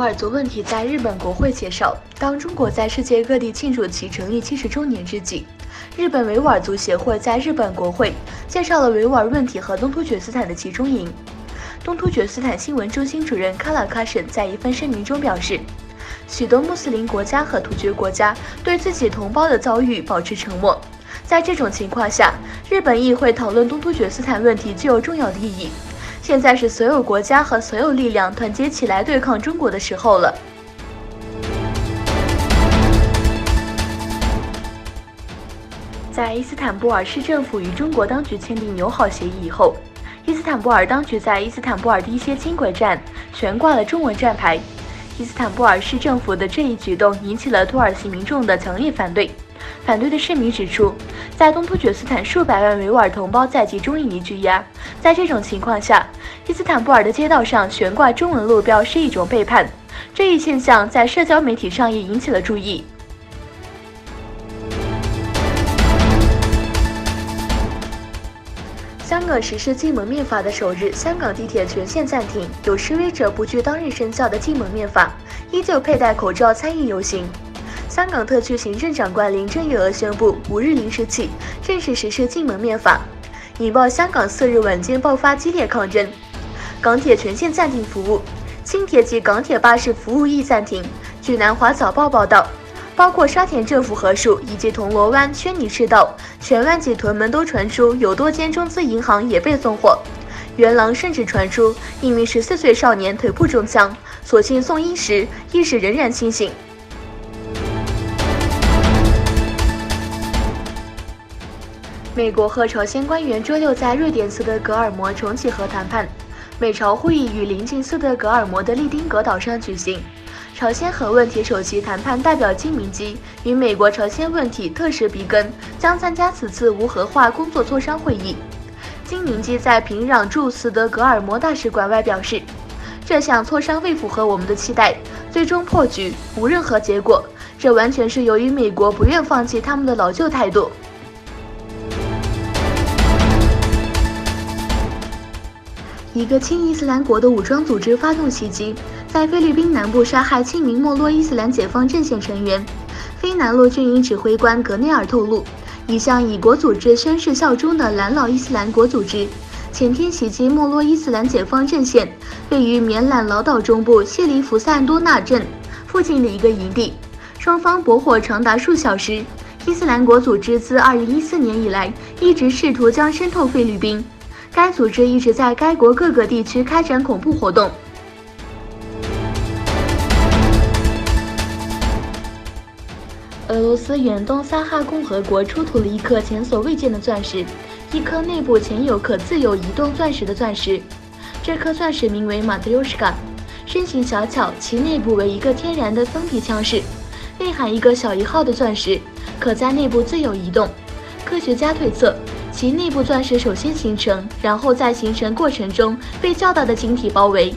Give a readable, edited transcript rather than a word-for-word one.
尔族问题在日本国会介绍。当中国在世界各地庆祝其成立70周年之际，日本维吾尔族协会在日本国会介绍了维吾尔问题和东突厥斯坦的集中营。东突厥斯坦新闻中心主任卡拉卡什在一份声明中表示，许多穆斯林国家和突厥国家对自己同胞的遭遇保持沉默。在这种情况下，日本议会讨论东突厥斯坦问题具有重要的意义。现在是所有国家和所有力量团结起来对抗中国的时候了。在伊斯坦布尔市政府与中国当局签订友好协议以后，伊斯坦布尔当局在伊斯坦布尔的一些轻轨站悬挂了中文站牌。伊斯坦布尔市政府的这一举动引起了土耳其民众的强烈反对。反对的市民指出，在东突厥斯坦数百万维吾尔同胞在集中营里拘押，在这种情况下，伊斯坦布尔的街道上悬挂中文路标是一种背叛。这一现象在社交媒体上也引起了注意。香港实施禁蒙面法的首日，香港地铁全线暂停，有示威者不惧当日生效的禁蒙面法，依旧佩戴口罩参与游行。香港特区行政长官林郑月娥宣布，5日0时起正式实施禁蒙面法，引爆香港4日晚间爆发激烈抗争。港铁全线暂停服务，轻铁及港铁巴士服务亦暂停。据南华早报报道，包括沙田政府核数以及铜锣湾、轩尼诗道、荃湾及屯门都传出有多间中资银行也被纵火。元朗甚至传出一名14岁少年腿部中枪，所幸送医时意识仍然清醒。美国和朝鲜官员周六在瑞典斯德哥尔摩重启核谈判，美朝会议于临近斯德哥尔摩的利丁格岛上举行。朝鲜核问题首席谈判代表金明基与美国朝鲜问题特使比根将参加此次无核化工作磋商会议。金明基在平壤驻斯德哥尔摩大使馆外表示，这项磋商未符合我们的期待，最终破局，无任何结果。这完全是由于美国不愿放弃他们的老旧态度。一个亲伊斯兰国的武装组织发动袭击，在菲律宾南部杀害7名莫洛伊斯兰解放阵线成员。菲南洛军营指挥官格内尔透露，一向以国组织宣誓效忠的蓝老伊斯兰国组织前天袭击莫洛伊斯兰解放阵线位于棉兰老岛中部谢里弗萨安多纳镇附近的一个营地，双方搏火长达数小时。伊斯兰国组织自2014年以来一直试图将渗透菲律宾。该组织一直在该国各个地区开展恐怖活动。俄罗斯远东撒哈共和国出土了一颗前所未见的钻石，一颗内部嵌有可自由移动钻石的钻石。这颗钻石名为马特尤什卡，身形小巧，其内部为一个天然的封闭腔室，内含一个小1号的钻石，可在内部自由移动。科学家推测，其内部钻石首先形成，然后在形成过程中被较大的晶体包围，